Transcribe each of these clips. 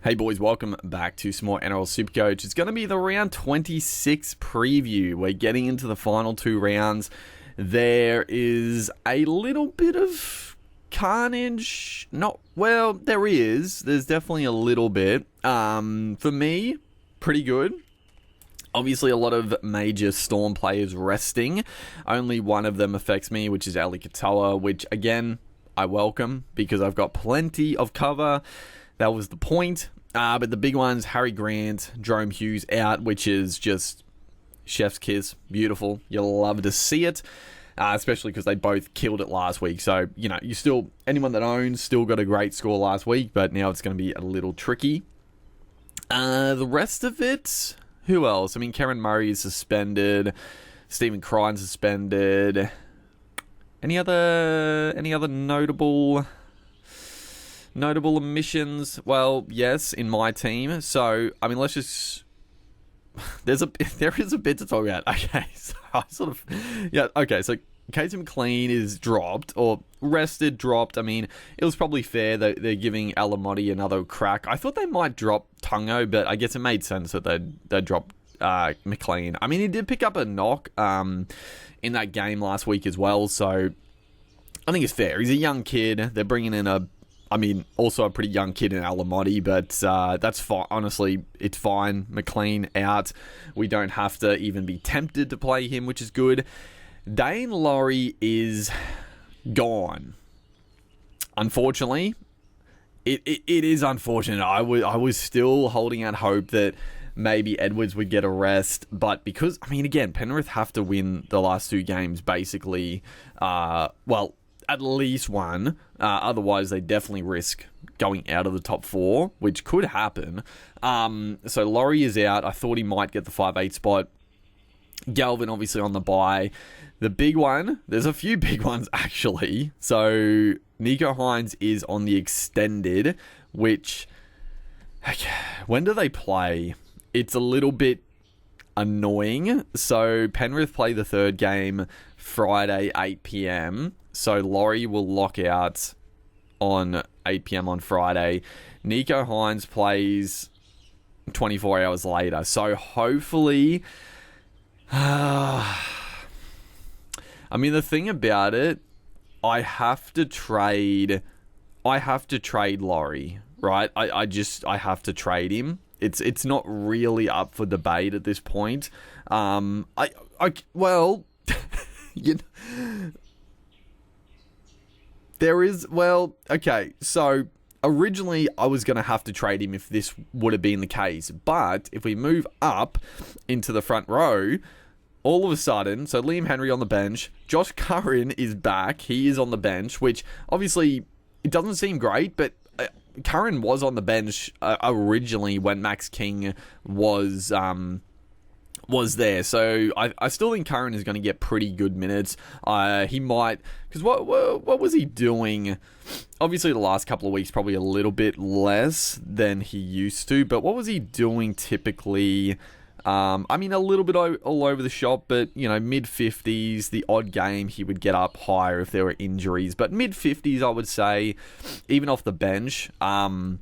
Hey boys, welcome back to some more Nrl Supercoach. It's going to be the round 26 preview. We're getting into the final two rounds. There is a little bit of carnage. There is. There's definitely a little bit. For me, pretty good. Obviously, a lot of major Storm players resting. Only one of them affects me, which is Ali Katoa, which, again, I welcome because I've got plenty of cover. That was the point. But the big ones, Harry Grant, Jerome Hughes out, which is just chef's kiss. Beautiful. You'll love to see it, especially because they both killed it last week. So, anyone that owns still got a great score last week, but now it's going to be a little tricky. The rest of it, who else? I mean, Karen Murray is suspended. Stephen Crichton suspended. Any other notable omissions? Well, yes, in my team. So, I mean, there is a bit to talk about. Okay, so so Casey McLean is dropped, or rested, dropped. I mean, it was probably fair that they're giving Alamotti another crack. I thought they might drop Tungo, but I guess it made sense that they'd drop McLean. I mean, he did pick up a knock in that game last week as well, so I think it's fair. He's a young kid. They're bringing in also a pretty young kid in Alamotti, but that's fine. Honestly, it's fine. McLean out. We don't have to even be tempted to play him, which is good. Dane Laurie is gone. Unfortunately, it is unfortunate. I was still holding out hope that maybe Edwards would get a rest, but because, again, Penrith have to win the last two games, basically. At least one. Otherwise, they definitely risk going out of the top four, which could happen. So Laurie is out. I thought he might get the 5'8" spot. Galvin, obviously, on the bye. The big one, there's a few big ones, actually. So Nicho Hynes is on the extended, which, when do they play? It's a little bit annoying. So Penrith play the third game Friday, 8 p.m. So Laurie will lock out on 8 p.m. on Friday. Nicho Hynes plays 24 hours later. So hopefully, the thing about it, I have to trade Laurie, right? I have to trade him. It's not really up for debate at this point. So originally I was going to have to trade him if this would have been the case. But if we move up into the front row, all of a sudden, so Liam Henry on the bench, Josh Curran is back. He is on the bench, which obviously it doesn't seem great, but Curran was on the bench originally when Max King was there. So I still think Curran is going to get pretty good minutes. He might, because what was he doing? Obviously, the last couple of weeks, probably a little bit less than he used to. But what was he doing typically? A little bit all over the shop, but, mid-50s, the odd game, he would get up higher if there were injuries. But mid-50s, I would say, even off the bench. And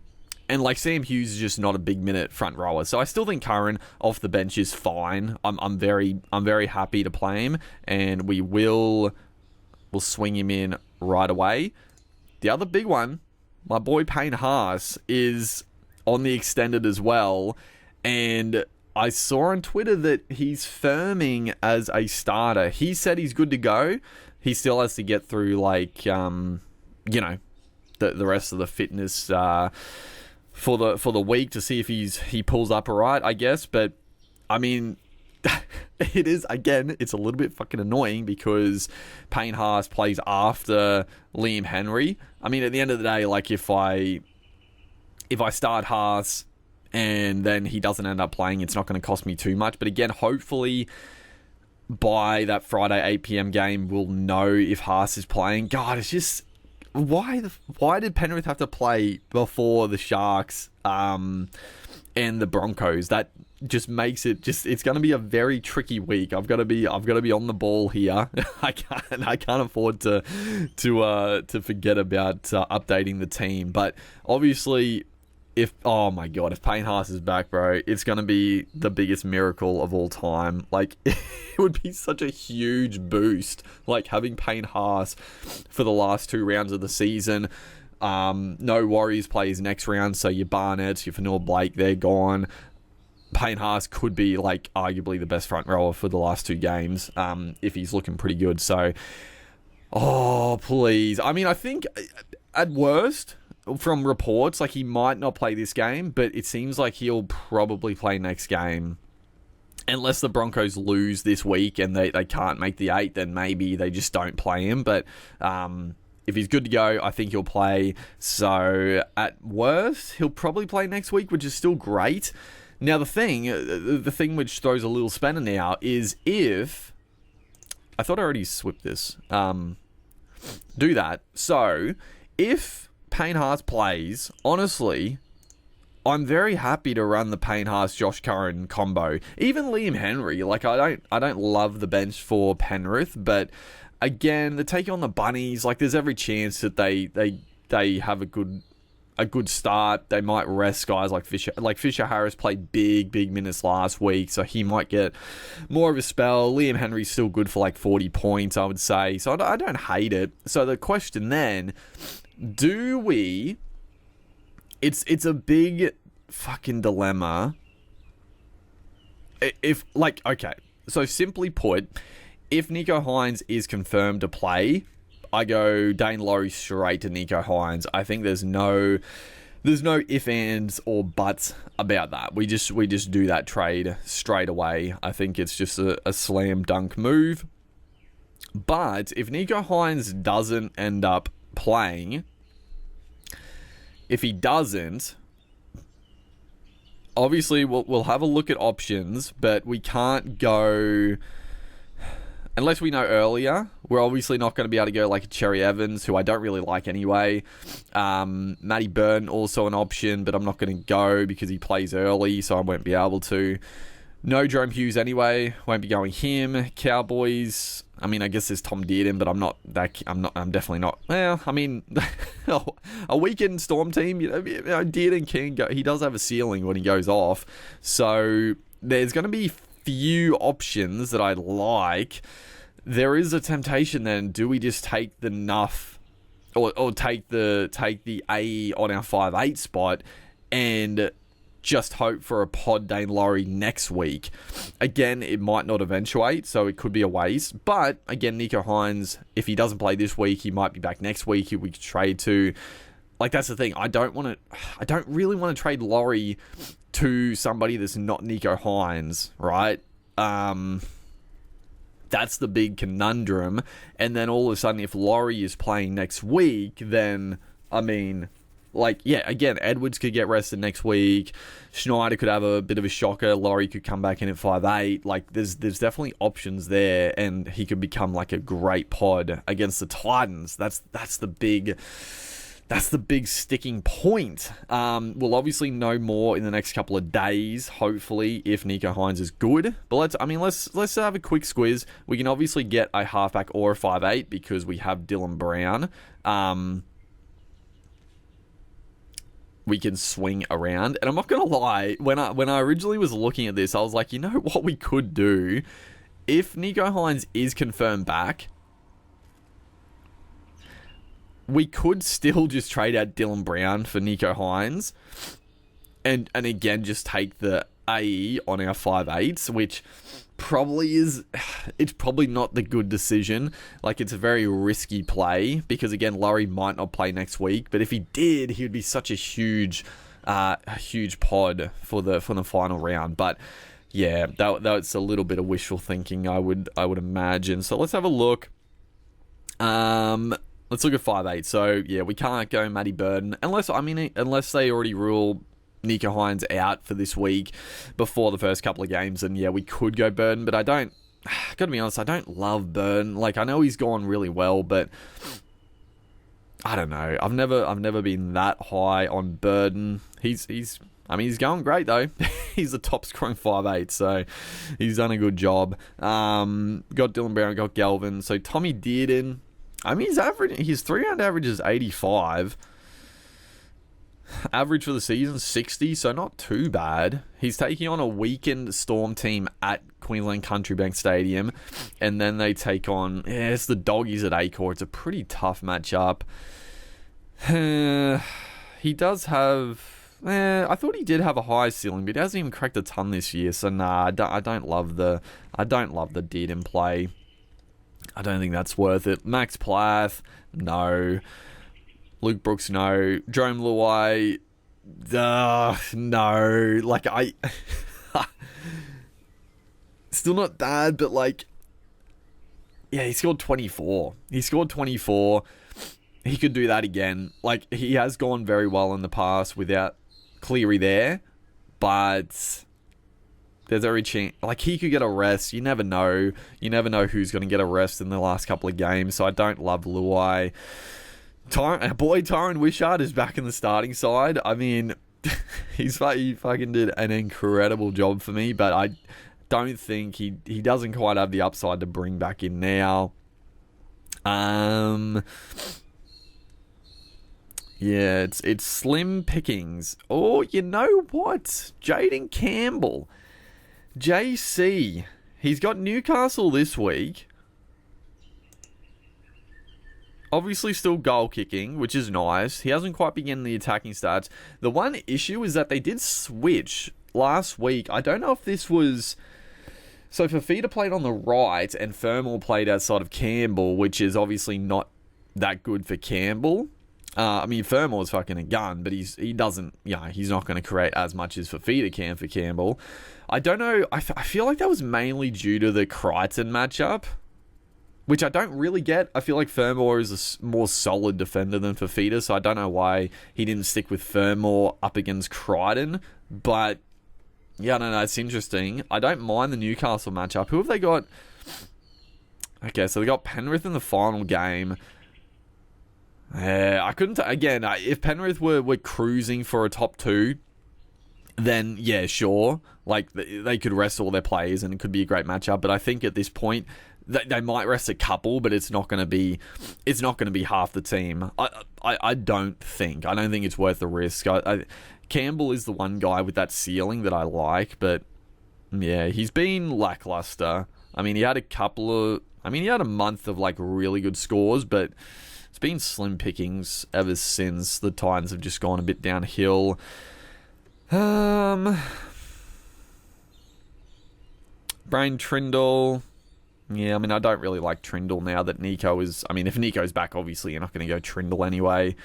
Sam Hughes is just not a big minute front rower. So I still think Curran off the bench is fine. I'm very happy to play him, and we'll swing him in right away. The other big one, my boy Payne Haas, is on the extended as well, and I saw on Twitter that he's firming as a starter. He said he's good to go. He still has to get through the rest of the fitness for the week to see if he pulls up all right, I guess. But it is, again, it's a little bit fucking annoying because Payne Haas plays after Liam Henry. At the end of the day, if I start Haas and then he doesn't end up playing, it's not going to cost me too much. But again, hopefully by that Friday 8 p.m. game, we'll know if Haas is playing. God, it's just, why did Penrith have to play before the Sharks and the Broncos? That just makes it it's going to be a very tricky week. I've got to be on the ball here. I can't afford to forget about updating the team. But obviously, oh my god, if Payne Haas is back, bro, it's going to be the biggest miracle of all time. Like, it would be such a huge boost, like, having Payne Haas for the last 2 rounds of the season. No Warriors plays next round, so your Barnett, your Fanor Blake, they're gone. Payne Haas could be, like, arguably the best front rower for the last 2 games, if he's looking pretty good. So, oh, please. I mean, I think, at worst, from reports, like, he might not play this game, but it seems like he'll probably play next game. Unless the Broncos lose this week and they can't make the 8, then maybe they just don't play him. But if he's good to go, I think he'll play. So at worst, he'll probably play next week, which is still great. Now, the thing which throws a little spanner now is if... I thought I already swapped this. Do that. So, if Payne Haas plays, honestly, I'm very happy to run the Payne Haas Josh Curran combo. Even Liam Henry, like, I don't love the bench for Penrith, but again, the take on the Bunnies, like, there's every chance that they have a good start. They might rest guys like Fisher. Like, Fisher Harris played big minutes last week, so he might get more of a spell. Liam Henry's still good for like 40 points, I would say. So I don't hate it. So the question then, do we... It's a big fucking dilemma. If, like, okay. So simply put, if Nicho Hynes is confirmed to play, I go Dane Laurie straight to Nicho Hynes. I think there's no ifs, ands, or buts about that. We just do that trade straight away. I think it's just a slam dunk move. But if Nicho Hynes doesn't end up playing, if he doesn't, obviously we'll have a look at options, but we can't go... Unless we know earlier, we're obviously not going to be able to go like a Cherry Evans, who I don't really like anyway. Matty Burton, also an option, but I'm not going to go because he plays early, so I won't be able to. No Jerome Hughes anyway, won't be going him. Cowboys, I mean, I guess there's Tom Dearden, but I'm definitely not. Well, I mean, a weekend Storm team, you know, Dearden can go. He does have a ceiling when he goes off, so there's going to be few options that I like. There is a temptation then, do we just take the Nuff or take the AE on our 5'8" spot and just hope for a pod Dane Laurie next week? Again, it might not eventuate, so it could be a waste. But again, Nicho Hynes, if he doesn't play this week, he might be back next week. We could trade to, like, that's the thing. I don't really want to trade Laurie to somebody that's not Nicho Hynes, right? That's the big conundrum. And then all of a sudden, if Laurie is playing next week, then, I mean, like, yeah, again, Edwards could get rested next week. Schneider could have a bit of a shocker. Laurie could come back in at 5'8". Like, there's definitely options there, and he could become like a great pod against the Titans. That's the big sticking point. We'll obviously know more in the next couple of days, hopefully, if Nicho Hynes is good. But let's have a quick squiz. We can obviously get a halfback or a 5'8" because we have Dylan Brown. We can swing around. And I'm not going to lie, when I originally was looking at this, I was like, you know what we could do? If Nicho Hynes is confirmed back, we could still just trade out Dylan Brown for Nicho Hynes and again just take the AE on our 5'8", which it's probably not the good decision. Like, it's a very risky play because, again, Laurie might not play next week, but if he did, he would be such a huge pod for the final round. But yeah, that's a little bit of wishful thinking, I would imagine. So let's have a look. Let's look at 5'8". So yeah, we can't go Matty Burton unless they already rule Nicho Hynes out for this week before the first couple of games, and yeah, we could go Burton, but I don't. Gotta be honest, I don't love Burton. Like, I know he's gone really well, but I don't know. I've never been that high on Burton. He's going great though. He's the top scoring 5'8", so he's done a good job. Got Dylan Brown, got Galvin. So Tommy Dearden, I mean, his 3-round average is 85. Average for the season, 60, so not too bad. He's taking on a weakened Storm team at Queensland Country Bank Stadium, and then they take on, it's the Doggies at Accor. It's a pretty tough matchup. He does have... I thought he did have a high ceiling, but he hasn't even cracked a ton this year. So nah, I don't love the did in play. I don't think that's worth it. Max Plath, no. Luke Brooks, no. Jerome Luai, no. Like still not bad, but like, yeah, he scored 24. He could do that again. Like, he has gone very well in the past without Cleary there, but there's every chance, like, he could get a rest. You never know who's going to get a rest in the last couple of games, so I don't love Luai. Tyron Wishart is back in the starting side. I mean, he fucking did an incredible job for me, but I don't think he doesn't quite have the upside to bring back in now. Yeah, it's slim pickings. Oh, you know what? Jaden Campbell. JC. He's got Newcastle this week. Obviously still goal kicking, which is nice. He hasn't quite been getting the attacking stats. The one issue is that they did switch last week. I don't know if this was... So Fafita played on the right and Fermor played outside of Campbell, which is obviously not that good for Campbell. I mean, Fermor's fucking a gun, but he's not going to create as much as Fafita can for Campbell. I don't know. I feel like that was mainly due to the Crichton matchup, which I don't really get. I feel like Fermor is a more solid defender than Fafita, so I don't know why he didn't stick with Fermor up against Crichton. But, yeah, I don't know. It's interesting. I don't mind the Newcastle matchup. Who have they got? Okay, so they got Penrith in the final game. I couldn't... Again, if Penrith were cruising for a top 2, then, yeah, sure. Like, they could rest all their players and it could be a great matchup. But I think at this point, they might rest a couple, but it's not going to be half the team. I don't think it's worth the risk. Campbell is the one guy with that ceiling that I like, but, yeah, he's been lackluster. I mean, he had a month of, like, really good scores, but... It's been slim pickings ever since. The Titans have just gone a bit downhill. Brain Trindle. Yeah, I mean, I don't really like Trindle now that Nicho is... I mean, if Nicho's back, obviously, you're not going to go Trindle anyway.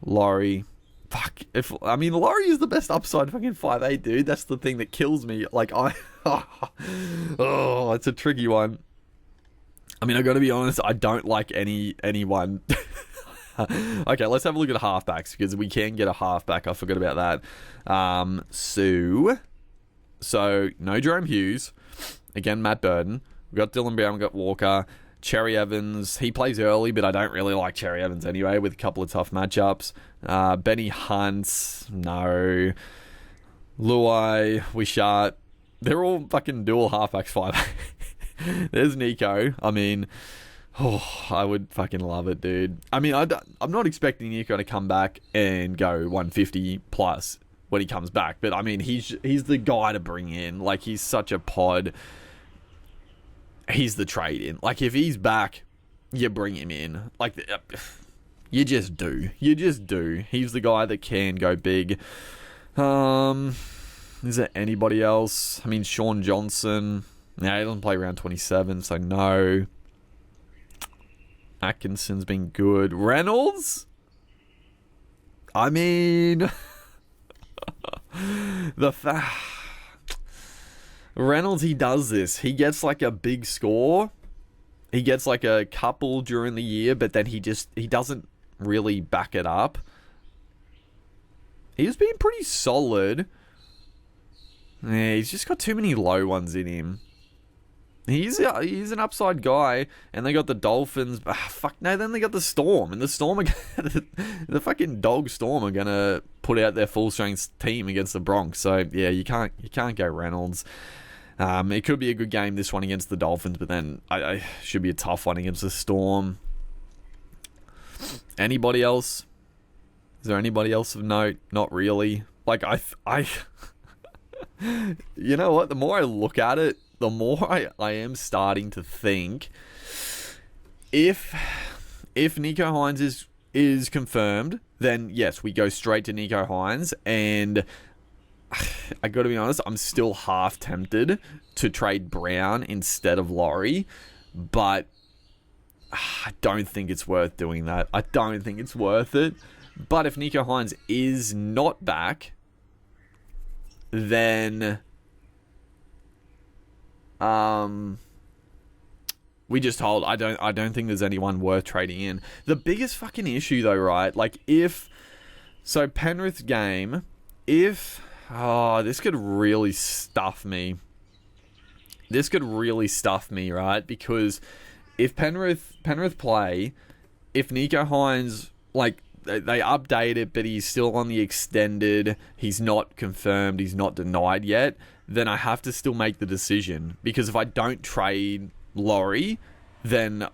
Laurie. Fuck. Laurie is the best upside fucking 5'8", dude. That's the thing that kills me. Like, oh, it's a tricky one. I mean, I got to be honest, I don't like anyone. Okay, let's have a look at halfbacks, because we can get a halfback. I forgot about that. So no Jerome Hughes. Again, Matt Burton. We've got Dylan Brown, we've got Walker. Cherry Evans, he plays early, but I don't really like Cherry Evans anyway, with a couple of tough matchups. Benny Hunt, no. Luai, Wishart. They're all fucking dual halfbacks 5'8". There's Nicho. I mean, I would fucking love it, dude. I mean, I'm not expecting Nicho to come back and go 150 plus when he comes back, but I mean, he's the guy to bring in. Like, he's such a pod. He's the trade in. Like, if he's back, you bring him in. Like, you just do. He's the guy that can go big. Is there anybody else? I mean, Sean Johnson. No, he doesn't play around 27, so no. Atkinson's been good. Reynolds? I mean... Reynolds, he does this. He gets like a big score. He gets like a couple during the year, but then he doesn't really back it up. He's been pretty solid. Yeah, he's just got too many low ones in him. He's an upside guy, and they got the Dolphins. Then they got the Storm, and the Storm are the fucking dog Storm are gonna put out their full strength team against the Bronx. So yeah, you can't go Reynolds. It could be a good game, this one against the Dolphins, but then I should be a tough one against the Storm. Anybody else? Is there anybody else of note? Not really. Like, I you know what? The more I look at it, the more I am starting to think if Nicho Hines is confirmed, then yes, we go straight to Nicho Hines. And I got to be honest, I'm still half tempted to trade Brown instead of Laurie, but I don't think it's worth doing that. I don't think it's worth it. But if Nicho Hines is not back, then we just hold. I don't think there's anyone worth trading in. The biggest fucking issue though, right? Like Penrith's game, this could really stuff me. This could really stuff me, right? Because if Penrith play, if Nicho Hines, like, they update it, but he's still on the extended, he's not confirmed, he's not denied yet, then I have to still make the decision. Because if I don't trade Laurie, then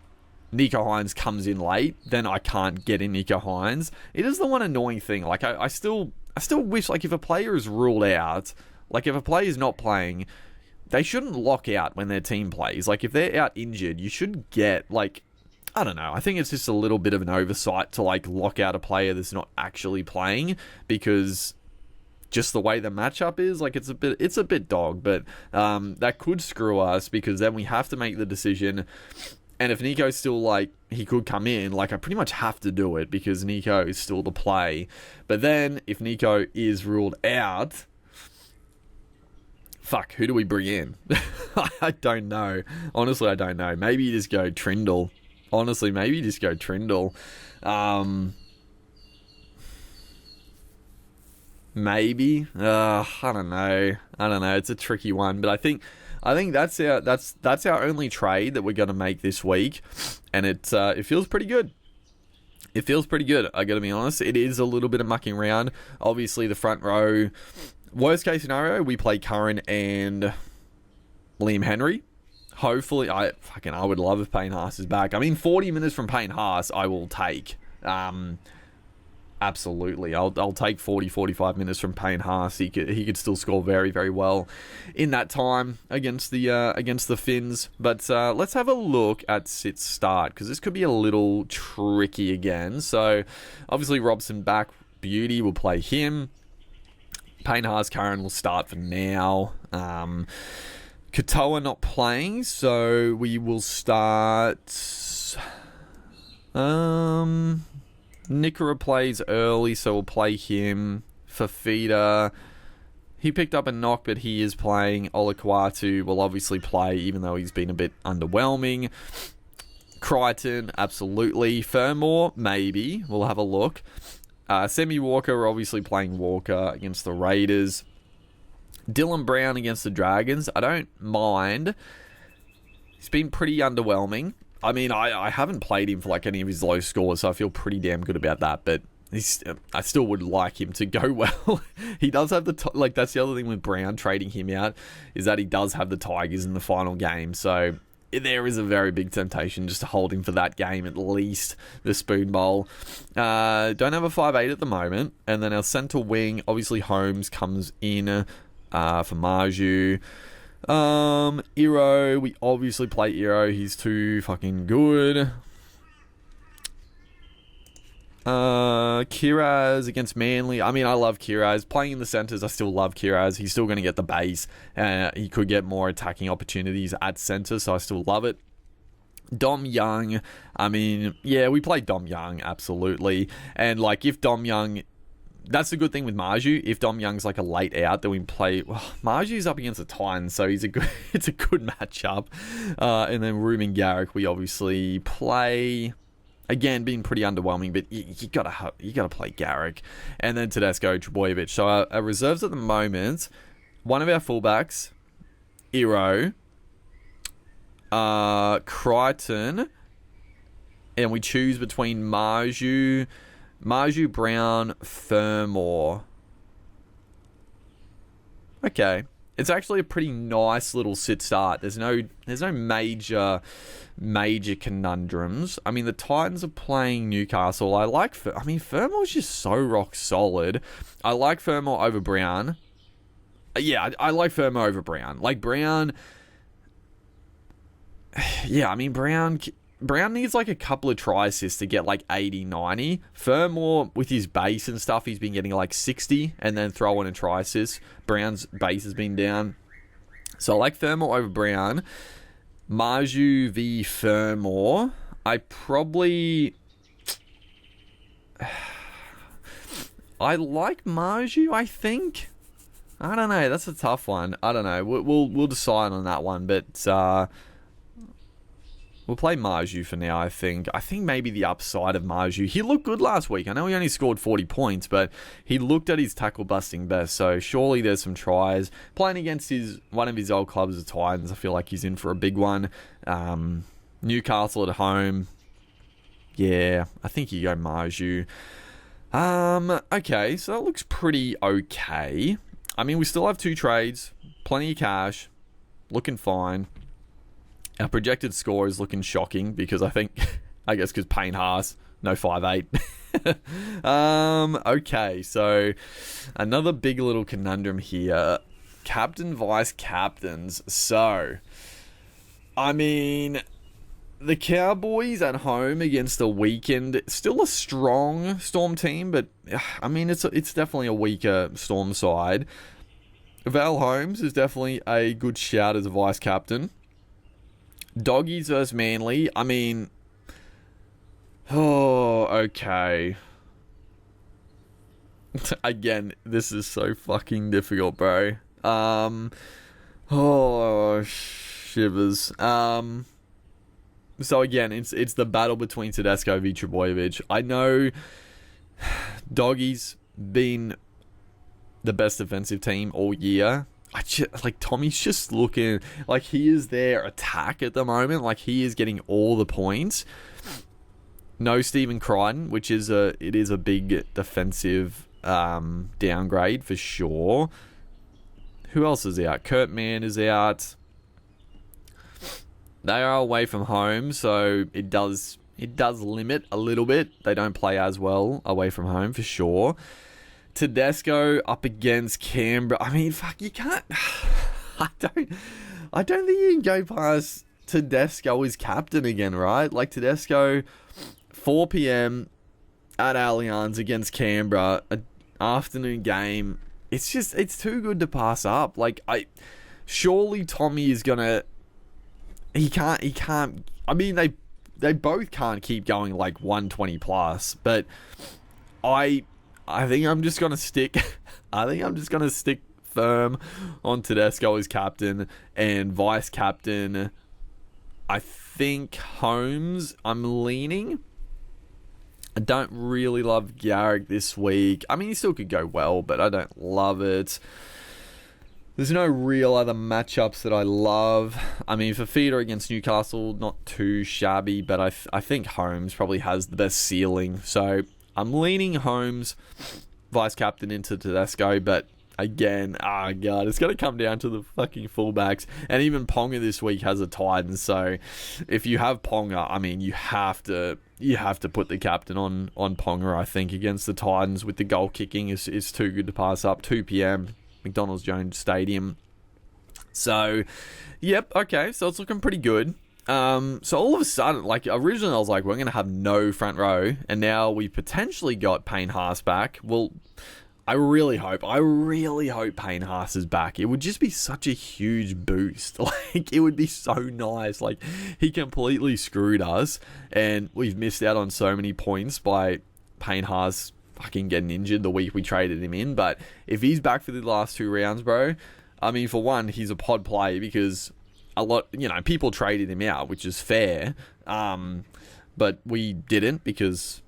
Nicho Hines comes in late, then I can't get in Nicho Hines. It is the one annoying thing. Like, I still wish, like, if a player is ruled out, like, if a player is not playing, they shouldn't lock out when their team plays. Like, if they're out injured, you should get, like, I don't know. I think it's just a little bit of an oversight to, like, lock out a player that's not actually playing, because just the way the matchup is, like, it's a bit dog. But that could screw us, because then we have to make the decision. And if Nicho's still, like, he could come in, like, I pretty much have to do it because Nicho is still the play. But then if Nicho is ruled out, fuck, who do we bring in? I don't know. Honestly, I don't know. Maybe you just go Trindle. Honestly, maybe just go Trindle. Maybe. I don't know. It's a tricky one, but I think that's our only trade that we're gonna make this week, and it feels pretty good. It feels pretty good. I gotta be honest. It is a little bit of mucking around. Obviously, the front row. Worst case scenario, we play Curran and Liam Henry. Hopefully, I would love if Payne Haas is back. I mean, 40 minutes from Payne Haas, I will take. Absolutely. I'll take 45 minutes from Payne Haas. He could still score very, very well in that time against the Finns. But let's have a look at Sit's start, because this could be a little tricky again. So, obviously, Robson back. Beauty will play him. Payne Haas, Curran will start for now. Katoa not playing, so we will start. Nicho plays early, so we'll play him. Fafita, he picked up a knock, but he is playing. Olakwatu will obviously play, even though he's been a bit underwhelming. Crichton, absolutely. Fermor, maybe. We'll have a look. Semi Walker, we're obviously playing Walker against the Raiders. Dylan Brown against the Dragons, I don't mind. He's been pretty underwhelming. I mean, I haven't played him for, like, any of his low scores, so I feel pretty damn good about that, but I still would like him to go well. He does have that's the other thing with Brown trading him out, is that he does have the Tigers in the final game, so there is a very big temptation just to hold him for that game, at least, the Spoon Bowl. Don't have a 5'8" at the moment, and then our centre wing, obviously Holmes comes in for Marju. Iro, we obviously play Iro. He's too fucking good. Kiraz against Manly. I mean, I love Kiraz. Playing in the centres, I still love Kiraz. He's still going to get the base. He could get more attacking opportunities at centre, so I still love it. Dom Young. I mean, yeah, we play Dom Young, absolutely. And, like, if Dom Young... That's the good thing with Marju. If Dom Young's like a late out, then we play... Well, Marju's up against the Titans, so it's a good matchup. And then Ruben Garrick, we obviously play... Again, being pretty underwhelming, but you gotta play Garrick. And then Tedesco, Trebojevic. So our reserves at the moment, one of our fullbacks, Iro, Crichton, and we choose between Marju, Brown, Fermor. Okay. it's actually a pretty nice little sit start. There's no major conundrums. I mean, the Titans are playing Newcastle. Fermor's just so rock solid. I like Fermor over Brown. Yeah, I like Fermor over Brown. Like, Brown... Yeah, I mean, Brown needs like a couple of try assists to get like 80, 90. Fermor, with his base and stuff, he's been getting like 60 and then throw in a try assist. Brown's base has been down. So I like Fermor over Brown. Marju v Fermor. I like Marju, I think. I don't know. That's a tough one. I don't know. We'll decide on that one, but... We'll play Marju for now, I think. I think maybe the upside of Marju. He looked good last week. I know he only scored 40 points, but he looked at his tackle-busting best, so surely there's some tries. Playing against one of his old clubs, the Titans, I feel like he's in for a big one. Newcastle at home. Yeah, I think you go Marju. Okay, so that looks pretty okay. I mean, we still have 2 trades. Plenty of cash. Looking fine. Our projected score is looking shocking because I guess because Payne Haas, no 5'8". Okay, so another big little conundrum here. Captain, vice captains. So, I mean, the Cowboys at home against a weakened, still a strong Storm team, but I mean, it's definitely a weaker Storm side. Val Holmes is definitely a good shout as a vice captain. Doggies versus Manly. I mean... Oh, okay. Again, this is so fucking difficult, bro. Oh, shivers. So again, it's the battle between Tedesco v Trebojevic. I know Doggies been the best defensive team all year. Tommy's just looking like he is their attack at the moment. Like, he is getting all the points. No Stephen Crichton, which is a big defensive downgrade for sure. Who else is out? Kurt Mann is out. They are away from home, so it does limit a little bit. They don't play as well away from home for sure. Tedesco up against Canberra. I mean, fuck, you can't... I don't think you can go past Tedesco as captain again, right? Like, Tedesco, 4 p.m. at Allianz against Canberra, an afternoon game. It's too good to pass up. Like, surely Tommy is gonna... He can't... I mean, they both can't keep going like 120 plus, but I think I'm just gonna stick firm on Tedesco as captain and vice captain. I think Holmes. I'm leaning. I don't really love Garrick this week. I mean, he still could go well, but I don't love it. There's no real other matchups that I love. I mean, Fafita against Newcastle, not too shabby, but I think Holmes probably has the best ceiling. So I'm leaning Holmes, vice captain, into Tedesco, but again, God, it's going to come down to the fucking fullbacks. And even Ponga this week has a Titan, so if you have Ponga, I mean, you have to put the captain on Ponga, I think, against the Titans. With the goal kicking is too good to pass up. 2 p.m. McDonald's Jones Stadium. So, yep, okay, so it's looking pretty good. So all of a sudden, like, originally I was like, we're going to have no front row, and now we potentially got Payne Haas back. Well, I really hope Payne Haas is back. It would just be such a huge boost. Like, it would be so nice. Like, he completely screwed us, and we've missed out on so many points by Payne Haas fucking getting injured the week we traded him in. But if he's back for the last 2 rounds, bro, I mean, for one, he's a pod play because people traded him out, which is fair. But we didn't because,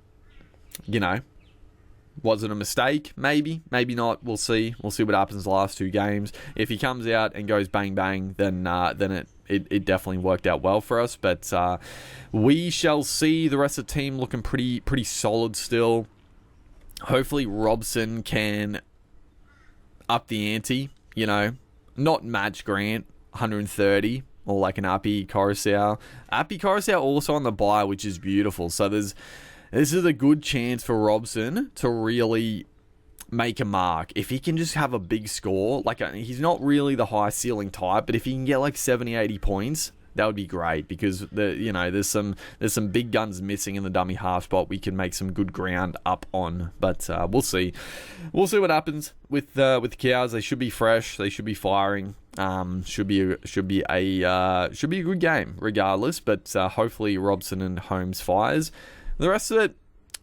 was it a mistake? Maybe not. We'll see what happens the last 2 games. If he comes out and goes bang bang, then it definitely worked out well for us. But we shall see. The rest of the team looking pretty solid still. Hopefully Robson can up the ante, not match Grant, 130, or like an Appy Coruscant. Appy Coruscant also on the bye, which is beautiful. So this is a good chance for Robson to really make a mark. If he can just have a big score, like he's not really the high ceiling type, but if he can get like 70, 80 points, that would be great, because there's some big guns missing in the dummy half spot. We can make some good ground up on, but we'll see what happens with the Cows. They should be fresh. They should be firing. Should be a good game regardless. But hopefully Robson and Holmes fires. The rest of it,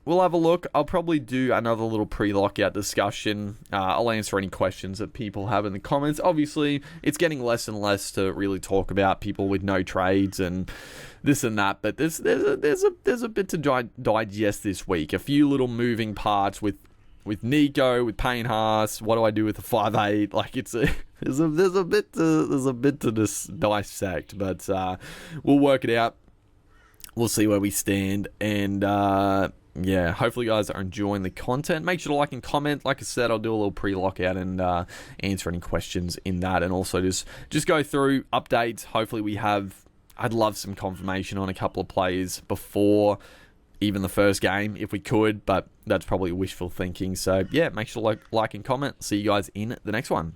we'll have a look. I'll probably do another little pre-lockout discussion. I'll answer any questions that people have in the comments. Obviously, it's getting less and less to really talk about people with no trades and this and that. But there's a bit to digest this week. A few little moving parts with Nicho, with Payne Haas. What do I do with the 5'8"? Like there's a bit to dissect, but we'll work it out. We'll see where we stand, and yeah, hopefully you guys are enjoying the content. Make sure to like and comment. Like I said, I'll do a little pre-lockout and answer any questions in that, and also just go through updates. Hopefully I'd love some confirmation on a couple of players before even the first game, if we could, but that's probably wishful thinking. So yeah, make sure to like and comment. See you guys in the next one.